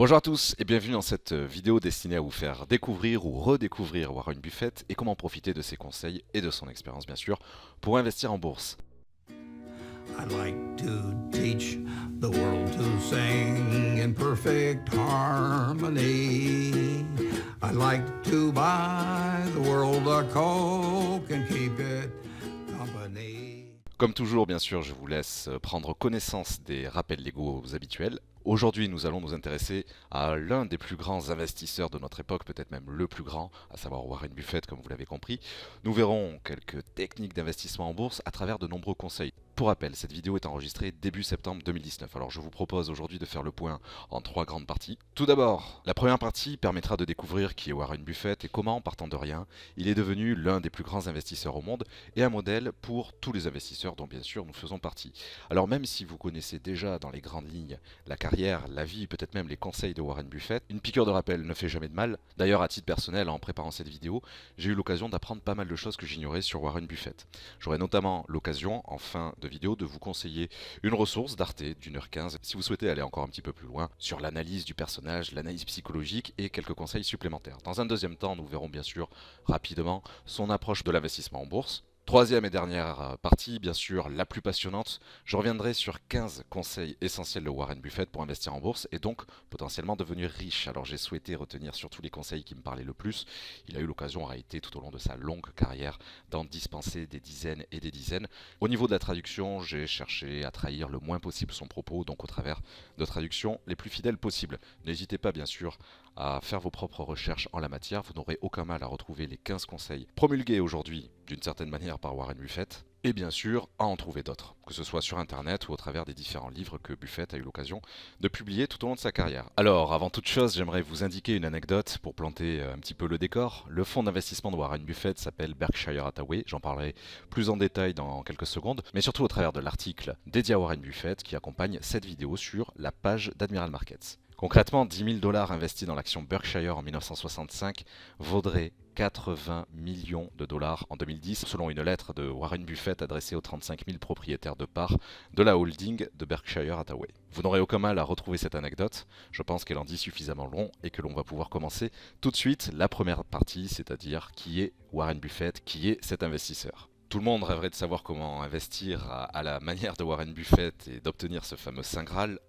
Bonjour à tous et bienvenue dans cette vidéo destinée à vous faire découvrir ou redécouvrir Warren Buffett et comment profiter de ses conseils et de son expérience bien sûr pour investir en bourse. I'd like to teach the world to sing in perfect harmony. I'd like to buy the world a Coke and keep it company. Comme toujours bien sûr je vous laisse prendre connaissance des rappels légaux habituels. Aujourd'hui, nous allons nous intéresser à l'un des plus grands investisseurs de notre époque, peut-être même le plus grand, à savoir Warren Buffett, comme vous l'avez compris. Nous verrons quelques techniques d'investissement en bourse à travers de nombreux conseils. Pour rappel, cette vidéo est enregistrée début septembre 2019. Alors je vous propose aujourd'hui de faire le point en trois grandes parties. Tout d'abord, la première partie permettra de découvrir qui est Warren Buffett et comment, partant de rien, il est devenu l'un des plus grands investisseurs au monde et un modèle pour tous les investisseurs dont bien sûr nous faisons partie. Alors même si vous connaissez déjà dans les grandes lignes la carrière, la vie, peut-être même les conseils de Warren Buffett, une piqûre de rappel ne fait jamais de mal. D'ailleurs, à titre personnel, en préparant cette vidéo, j'ai eu l'occasion d'apprendre pas mal de choses que j'ignorais sur Warren Buffett. J'aurai notamment l'occasion, en fin de vidéo, de vous conseiller une ressource d'Arte d'1h15 si vous souhaitez aller encore un petit peu plus loin sur l'analyse du personnage, l'analyse psychologique et quelques conseils supplémentaires. Dans un deuxième temps, nous verrons bien sûr rapidement son approche de l'investissement en bourse. Troisième et dernière partie, bien sûr la plus passionnante, je reviendrai sur 15 conseils essentiels de Warren Buffett pour investir en bourse et donc potentiellement devenir riche. Alors j'ai souhaité retenir surtout les conseils qui me parlaient le plus. Il a eu l'occasion en réalité tout au long de sa longue carrière d'en dispenser des dizaines et des dizaines. Au niveau de la traduction, j'ai cherché à trahir le moins possible son propos, donc au travers de traductions les plus fidèles possibles. N'hésitez pas bien sûr à faire vos propres recherches en la matière, vous n'aurez aucun mal à retrouver les 15 conseils promulgués aujourd'hui d'une certaine manière par Warren Buffett, et bien sûr à en trouver d'autres, que ce soit sur internet ou au travers des différents livres que Buffett a eu l'occasion de publier tout au long de sa carrière. Alors, avant toute chose, j'aimerais vous indiquer une anecdote pour planter un petit peu le décor. Le fonds d'investissement de Warren Buffett s'appelle Berkshire Hathaway, j'en parlerai plus en détail dans quelques secondes, mais surtout au travers de l'article dédié à Warren Buffett qui accompagne cette vidéo sur la page d'Admiral Markets. Concrètement, 10 000 $ investis dans l'action Berkshire en 1965 vaudraient 80 millions de dollars en 2010, selon une lettre de Warren Buffett adressée aux 35 000 propriétaires de parts de la holding de Berkshire Hathaway. Vous n'aurez aucun mal à retrouver cette anecdote, je pense qu'elle en dit suffisamment long et que l'on va pouvoir commencer tout de suite la première partie, c'est-à-dire qui est Warren Buffett, qui est cet investisseur. Tout le monde rêverait de savoir comment investir à la manière de Warren Buffett et d'obtenir ce fameux Saint Graal.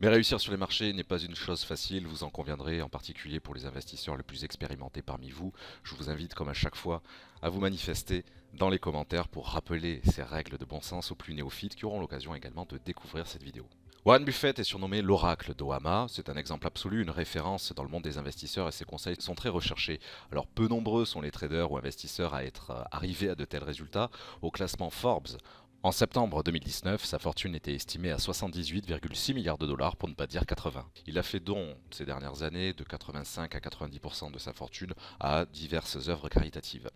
Mais réussir sur les marchés n'est pas une chose facile, vous en conviendrez, en particulier pour les investisseurs les plus expérimentés parmi vous. Je vous invite, comme à chaque fois, à vous manifester dans les commentaires pour rappeler ces règles de bon sens aux plus néophytes qui auront l'occasion également de découvrir cette vidéo. Warren Buffett est surnommé l'oracle d'Omaha, c'est un exemple absolu, une référence dans le monde des investisseurs et ses conseils sont très recherchés. Alors peu nombreux sont les traders ou investisseurs à être arrivés à de tels résultats. Au classement Forbes, en septembre 2019, sa fortune était estimée à 78,6 milliards de dollars pour ne pas dire 80. Il a fait don ces dernières années de 85 à 90% de sa fortune à diverses œuvres caritatives.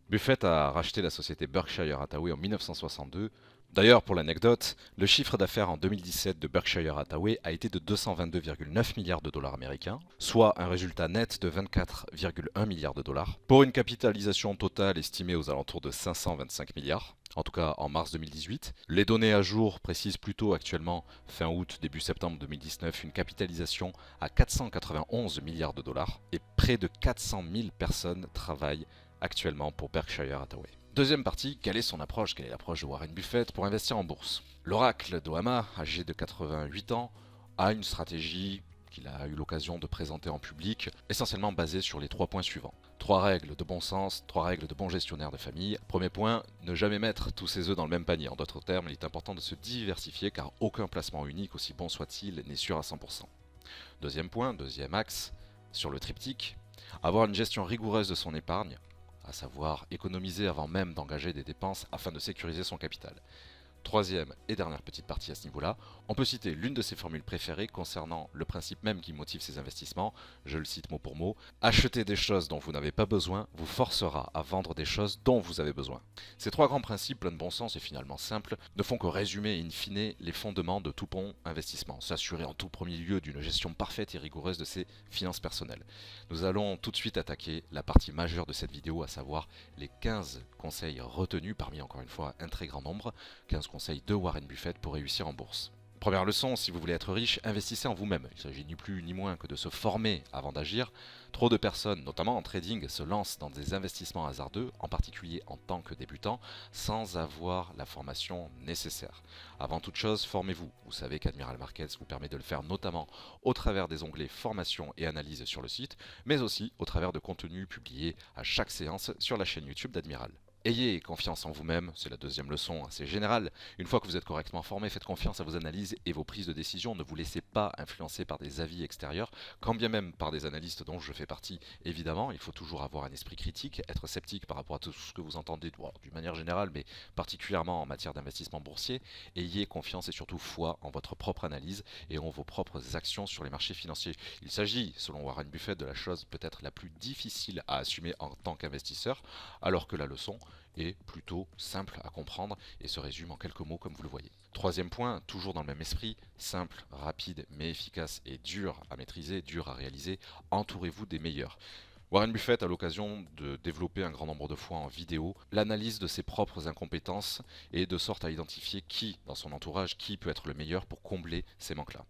Buffett a racheté la société Berkshire Hathaway en 1962. D'ailleurs, pour l'anecdote, le chiffre d'affaires en 2017 de Berkshire Hathaway a été de 222,9 milliards de dollars américains, soit un résultat net de 24,1 milliards de dollars, pour une capitalisation totale estimée aux alentours de 525 milliards. En tout cas en mars 2018. Les données à jour précisent plutôt actuellement, fin août, début septembre 2019, une capitalisation à 491 milliards de dollars et près de 400 000 personnes travaillent actuellement pour Berkshire Hathaway. Deuxième partie, quelle est son approche? Quelle est l'approche de Warren Buffett pour investir en bourse? L'oracle d'Omaha, âgé de 88 ans, a une stratégie qu'il a eu l'occasion de présenter en public, essentiellement basée sur les 3 points suivants. 3 règles de bon sens, 3 règles de bon gestionnaire de famille. Premier point, ne jamais mettre tous ses œufs dans le même panier. En d'autres termes, il est important de se diversifier car aucun placement unique, aussi bon soit-il, n'est sûr à 100%. Deuxième point, deuxième axe, sur le triptyque, avoir une gestion rigoureuse de son épargne, à savoir économiser avant même d'engager des dépenses afin de sécuriser son capital. Troisième et dernière petite partie à ce niveau-là, on peut citer l'une de ses formules préférées concernant le principe même qui motive ses investissements, je le cite mot pour mot, acheter des choses dont vous n'avez pas besoin vous forcera à vendre des choses dont vous avez besoin. Ces 3 grands principes pleins de bon sens et finalement simples ne font que résumer in fine les fondements de tout bon investissement, s'assurer en tout premier lieu d'une gestion parfaite et rigoureuse de ses finances personnelles. Nous allons tout de suite attaquer la partie majeure de cette vidéo, à savoir les 15 conseils retenus parmi encore une fois un très grand nombre, 15 conseils de Warren Buffett pour réussir en bourse. Première leçon, si vous voulez être riche, investissez en vous-même. Il s'agit ni plus ni moins que de se former avant d'agir. Trop de personnes, notamment en trading, se lancent dans des investissements hasardeux, en particulier en tant que débutant, sans avoir la formation nécessaire. Avant toute chose, formez-vous. Vous savez qu'Admiral Markets vous permet de le faire notamment au travers des onglets formation et analyse sur le site, mais aussi au travers de contenus publiés à chaque séance sur la chaîne YouTube d'Admiral. Ayez confiance en vous-même, c'est la deuxième leçon assez générale. Une fois que vous êtes correctement formé, faites confiance à vos analyses et vos prises de décision. Ne vous laissez pas influencer par des avis extérieurs, quand bien même par des analystes dont je fais partie. Évidemment, il faut toujours avoir un esprit critique, être sceptique par rapport à tout ce que vous entendez d'une manière générale, mais particulièrement en matière d'investissement boursier. Ayez confiance et surtout foi en votre propre analyse et en vos propres actions sur les marchés financiers. Il s'agit, selon Warren Buffett, de la chose peut-être la plus difficile à assumer en tant qu'investisseur, alors que la leçon est plutôt simple à comprendre et se résume en quelques mots comme vous le voyez. Troisième point, toujours dans le même esprit, simple, rapide mais efficace et dur à maîtriser, dur à réaliser, entourez-vous des meilleurs. Warren Buffett a l'occasion de développer un grand nombre de fois en vidéo l'analyse de ses propres incompétences et de sorte à identifier qui, dans son entourage, qui peut être le meilleur pour combler ces manques-là.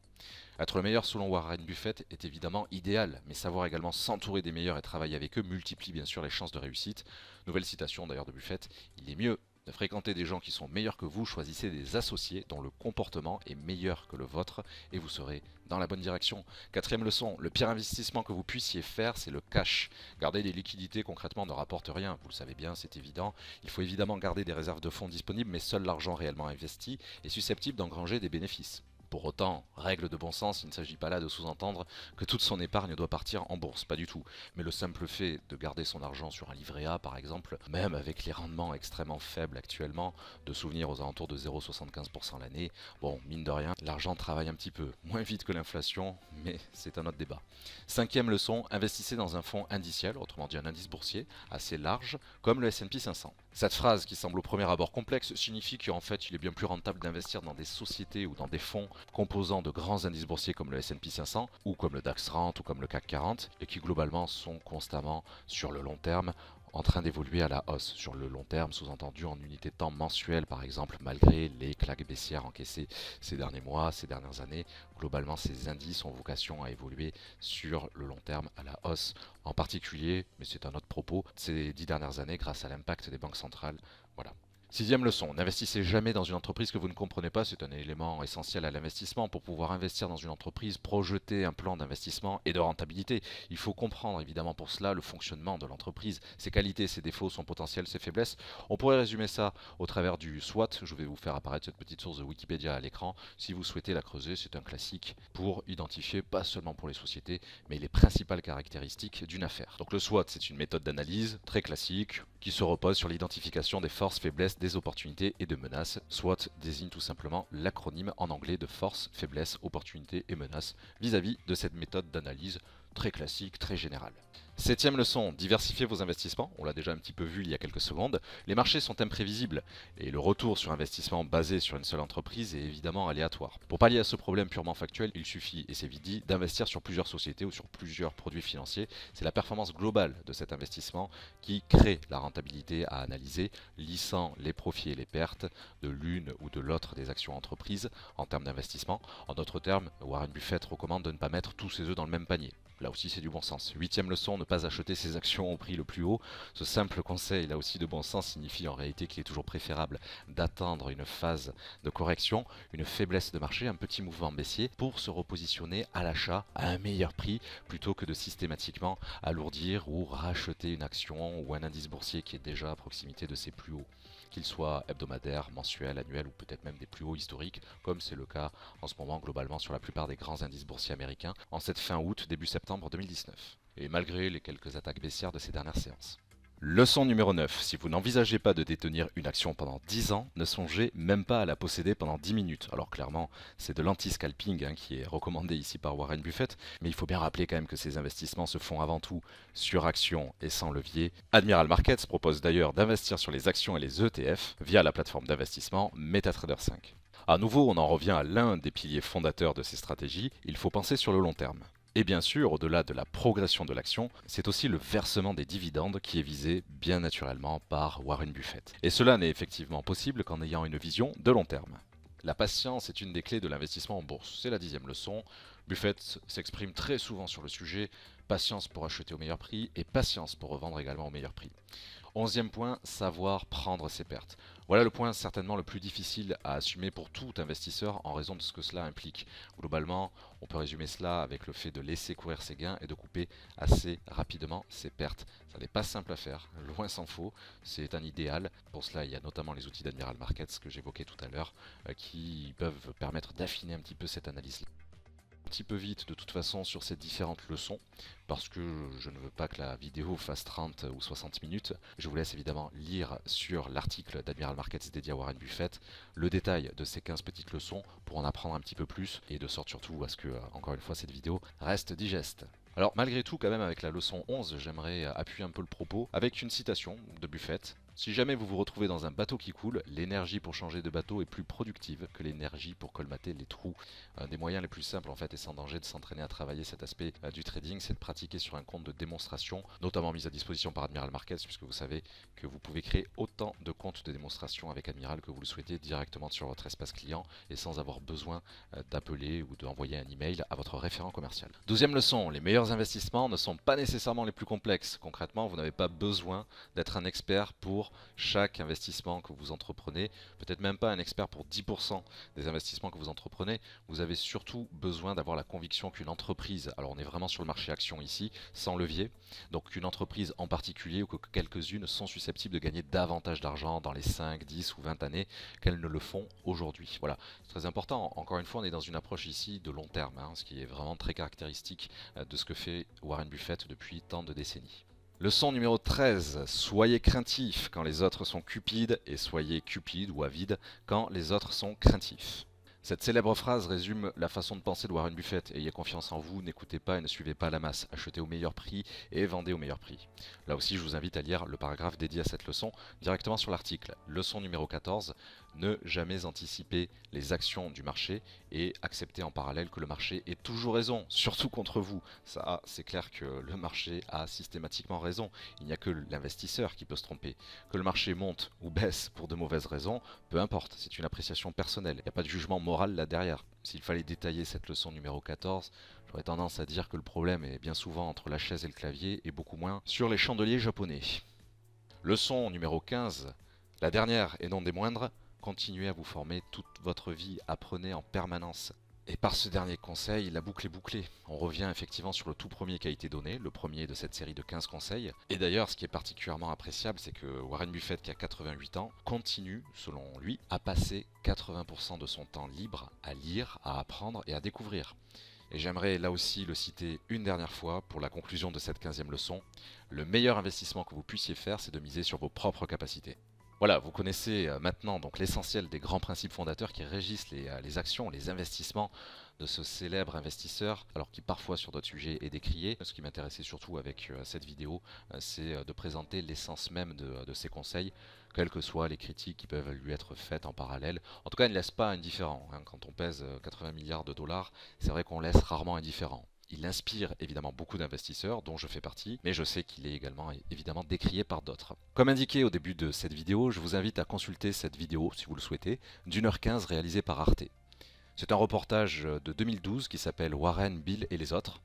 Être le meilleur selon Warren Buffett est évidemment idéal, mais savoir également s'entourer des meilleurs et travailler avec eux multiplie bien sûr les chances de réussite. Nouvelle citation d'ailleurs de Buffett, il est mieux de fréquenter des gens qui sont meilleurs que vous, choisissez des associés dont le comportement est meilleur que le vôtre et vous serez dans la bonne direction. Quatrième leçon, le pire investissement que vous puissiez faire, c'est le cash. Garder des liquidités concrètement ne rapporte rien, vous le savez bien, c'est évident. Il faut évidemment garder des réserves de fonds disponibles, mais seul l'argent réellement investi est susceptible d'engranger des bénéfices. Pour autant, règle de bon sens, il ne s'agit pas là de sous-entendre que toute son épargne doit partir en bourse, pas du tout. Mais le simple fait de garder son argent sur un livret A par exemple, même avec les rendements extrêmement faibles actuellement, de souvenir aux alentours de 0,75% l'année, bon, mine de rien, l'argent travaille un petit peu, moins vite que l'inflation, mais c'est un autre débat. Cinquième leçon, investissez dans un fonds indiciel, autrement dit un indice boursier, assez large, comme le S&P 500. Cette phrase, qui semble au premier abord complexe, signifie qu'en fait il est bien plus rentable d'investir dans des sociétés ou dans des fonds composant de grands indices boursiers comme le S&P 500 ou comme le DAX 30 ou comme le CAC 40 et qui globalement sont constamment sur le long terme en train d'évoluer à la hausse. Sur le long terme, sous-entendu en unité de temps mensuelle par exemple, malgré les claques baissières encaissées ces derniers mois, ces dernières années, globalement ces indices ont vocation à évoluer sur le long terme à la hausse. En particulier, mais c'est un autre propos, ces 10 dernières années grâce à l'impact des banques centrales. Voilà. Sixième leçon, n'investissez jamais dans une entreprise que vous ne comprenez pas, c'est un élément essentiel à l'investissement. Pour pouvoir investir dans une entreprise, projeter un plan d'investissement et de rentabilité, il faut comprendre évidemment pour cela le fonctionnement de l'entreprise, ses qualités, ses défauts, son potentiel, ses faiblesses. On pourrait résumer ça au travers du SWOT, je vais vous faire apparaître cette petite source de Wikipédia à l'écran. Si vous souhaitez la creuser, c'est un classique pour identifier, pas seulement pour les sociétés, mais les principales caractéristiques d'une affaire. Donc le SWOT, c'est une méthode d'analyse très classique qui se repose sur l'identification des forces, faiblesses, des opportunités et de menaces. SWOT désigne tout simplement l'acronyme en anglais de force, faiblesse, opportunité et menaces vis-à-vis de cette méthode d'analyse très classique, très générale. Septième leçon, diversifiez vos investissements. On l'a déjà un petit peu vu il y a quelques secondes. Les marchés sont imprévisibles et le retour sur investissement basé sur une seule entreprise est évidemment aléatoire. Pour pallier à ce problème purement factuel, il suffit, et c'est vite dit, d'investir sur plusieurs sociétés ou sur plusieurs produits financiers. C'est la performance globale de cet investissement qui crée la rentabilité à analyser, lissant les profits et les pertes de l'une ou de l'autre des actions entreprises en termes d'investissement. En d'autres termes, Warren Buffett recommande de ne pas mettre tous ses œufs dans le même panier. Là aussi c'est du bon sens. Huitième leçon, ne pas acheter ses actions au prix le plus haut. Ce simple conseil, là aussi de bon sens, signifie en réalité qu'il est toujours préférable d'attendre une phase de correction, une faiblesse de marché, un petit mouvement baissier pour se repositionner à l'achat à un meilleur prix plutôt que de systématiquement alourdir ou racheter une action ou un indice boursier qui est déjà à proximité de ses plus hauts, qu'ils soient hebdomadaires, mensuels, annuels ou peut-être même des plus hauts historiques, comme c'est le cas en ce moment globalement sur la plupart des grands indices boursiers américains en cette fin août, début septembre 2019, et malgré les quelques attaques baissières de ces dernières séances. Leçon numéro 9. Si vous n'envisagez pas de détenir une action pendant 10 ans, ne songez même pas à la posséder pendant 10 minutes. Alors clairement, c'est de l'anti-scalping qui est recommandé ici par Warren Buffett, mais il faut bien rappeler quand même que ces investissements se font avant tout sur actions et sans levier. Admiral Markets propose d'ailleurs d'investir sur les actions et les ETF via la plateforme d'investissement MetaTrader 5. A nouveau, on en revient à l'un des piliers fondateurs de ces stratégies, il faut penser sur le long terme. Et bien sûr, au-delà de la progression de l'action, c'est aussi le versement des dividendes qui est visé bien naturellement par Warren Buffett. Et cela n'est effectivement possible qu'en ayant une vision de long terme. La patience est une des clés de l'investissement en bourse. C'est la 10e leçon. Buffett s'exprime très souvent sur le sujet. Patience pour acheter au meilleur prix et patience pour revendre également au meilleur prix. 11e point, savoir prendre ses pertes. Voilà le point certainement le plus difficile à assumer pour tout investisseur en raison de ce que cela implique. Globalement, on peut résumer cela avec le fait de laisser courir ses gains et de couper assez rapidement ses pertes. Ça n'est pas simple à faire, loin s'en faut, c'est un idéal. Pour cela, il y a notamment les outils d'Admiral Markets que j'évoquais tout à l'heure qui peuvent permettre d'affiner un petit peu cette analyse. Un petit peu vite de toute façon sur ces différentes leçons parce que je ne veux pas que la vidéo fasse 30 ou 60 minutes. Je vous laisse évidemment lire sur l'article d'Admiral Markets dédié à Warren Buffett le détail de ces 15 petites leçons pour en apprendre un petit peu plus et de sorte surtout à ce que, encore une fois, cette vidéo reste digeste. Alors malgré tout, quand même, avec la leçon 11, j'aimerais appuyer un peu le propos avec une citation de Buffett. Si jamais vous vous retrouvez dans un bateau qui coule, l'énergie pour changer de bateau est plus productive que l'énergie pour colmater les trous. Un des moyens les plus simples en fait et sans danger de s'entraîner à travailler cet aspect du trading, c'est de pratiquer sur un compte de démonstration, notamment mis à disposition par Admiral Markets, puisque vous savez que vous pouvez créer autant de comptes de démonstration avec Admiral que vous le souhaitez directement sur votre espace client et sans avoir besoin d'appeler ou d'envoyer un email à votre référent commercial. 12e leçon, les meilleurs investissements ne sont pas nécessairement les plus complexes. Concrètement, vous n'avez pas besoin d'être un expert pour chaque investissement que vous entreprenez, peut-être même pas un expert pour 10% des investissements que vous entreprenez. Vous avez surtout besoin d'avoir la conviction qu'une entreprise, alors on est vraiment sur le marché action ici, sans levier, donc qu'une entreprise en particulier ou que quelques-unes sont susceptibles de gagner davantage d'argent dans les 5, 10 ou 20 années qu'elles ne le font aujourd'hui. Voilà, c'est très important. Encore une fois, on est dans une approche ici de long terme, ce qui est vraiment très caractéristique de ce que fait Warren Buffett depuis tant de décennies. Leçon numéro 13, soyez craintif quand les autres sont cupides et soyez cupide ou avide quand les autres sont craintifs. Cette célèbre phrase résume la façon de penser de Warren Buffett. Ayez confiance en vous, n'écoutez pas et ne suivez pas la masse. Achetez au meilleur prix et vendez au meilleur prix. Là aussi, je vous invite à lire le paragraphe dédié à cette leçon directement sur l'article. Leçon numéro 14, ne jamais anticiper les actions du marché et accepter en parallèle que le marché ait toujours raison, surtout contre vous. Ça, c'est clair que le marché a systématiquement raison. Il n'y a que l'investisseur qui peut se tromper. Que le marché monte ou baisse pour de mauvaises raisons, peu importe, c'est une appréciation personnelle. Il n'y a pas de jugement moral là derrière. S'il fallait détailler cette leçon numéro 14, j'aurais tendance à dire que le problème est bien souvent entre la chaise et le clavier et beaucoup moins sur les chandeliers japonais. Leçon numéro 15, la dernière et non des moindres, continuez à vous former toute votre vie, apprenez en permanence. Et par ce dernier conseil, la boucle est bouclée. On revient effectivement sur le tout premier qui a été donné, le premier de cette série de 15 conseils. Et d'ailleurs, ce qui est particulièrement appréciable, c'est que Warren Buffett, qui a 88 ans, continue, selon lui, à passer 80% de son temps libre à lire, à apprendre et à découvrir. Et j'aimerais là aussi le citer une dernière fois pour la conclusion de cette 15e leçon. Le meilleur investissement que vous puissiez faire, c'est de miser sur vos propres capacités. Voilà, vous connaissez maintenant donc l'essentiel des grands principes fondateurs qui régissent les actions, les investissements de ce célèbre investisseur, alors qui parfois sur d'autres sujets est décrié. Ce qui m'intéressait surtout avec cette vidéo, c'est de présenter l'essence même de ses conseils, quelles que soient les critiques qui peuvent lui être faites en parallèle. En tout cas, il ne laisse pas indifférent. Quand on pèse 80 milliards de dollars, c'est vrai qu'on laisse rarement indifférent. Il inspire évidemment beaucoup d'investisseurs, dont je fais partie, mais je sais qu'il est également évidemment décrié par d'autres. Comme indiqué au début de cette vidéo, je vous invite à consulter cette vidéo, si vous le souhaitez, d'1h15 réalisée par Arte. C'est un reportage de 2012 qui s'appelle Warren, Bill et les autres.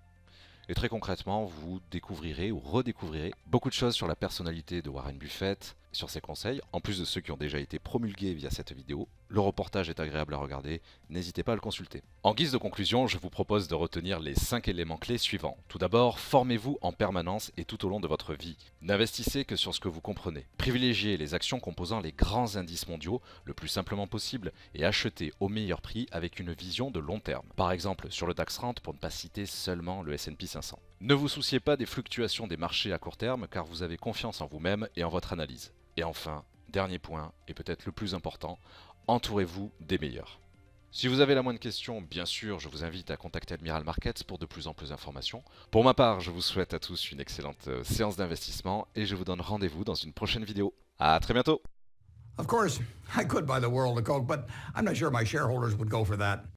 Et très concrètement, vous découvrirez ou redécouvrirez beaucoup de choses sur la personnalité de Warren Buffett, sur ses conseils, en plus de ceux qui ont déjà été promulgués via cette vidéo. Le reportage est agréable à regarder, n'hésitez pas à le consulter. En guise de conclusion, je vous propose de retenir les 5 éléments clés suivants. Tout d'abord, formez-vous en permanence et tout au long de votre vie. N'investissez que sur ce que vous comprenez. Privilégiez les actions composant les grands indices mondiaux le plus simplement possible et achetez au meilleur prix avec une vision de long terme. Par exemple, sur le DAX 30 pour ne pas citer seulement le S&P 500. Ne vous souciez pas des fluctuations des marchés à court terme car vous avez confiance en vous-même et en votre analyse. Et enfin, dernier point, et peut-être le plus important, entourez-vous des meilleurs. Si vous avez la moindre question, bien sûr, je vous invite à contacter Admiral Markets pour de plus en plus d'informations. Pour ma part, je vous souhaite à tous une excellente séance d'investissement et je vous donne rendez-vous dans une prochaine vidéo. À très bientôt! Of course, I could buy the world a Coke, but I'm not sure my shareholders would go for that.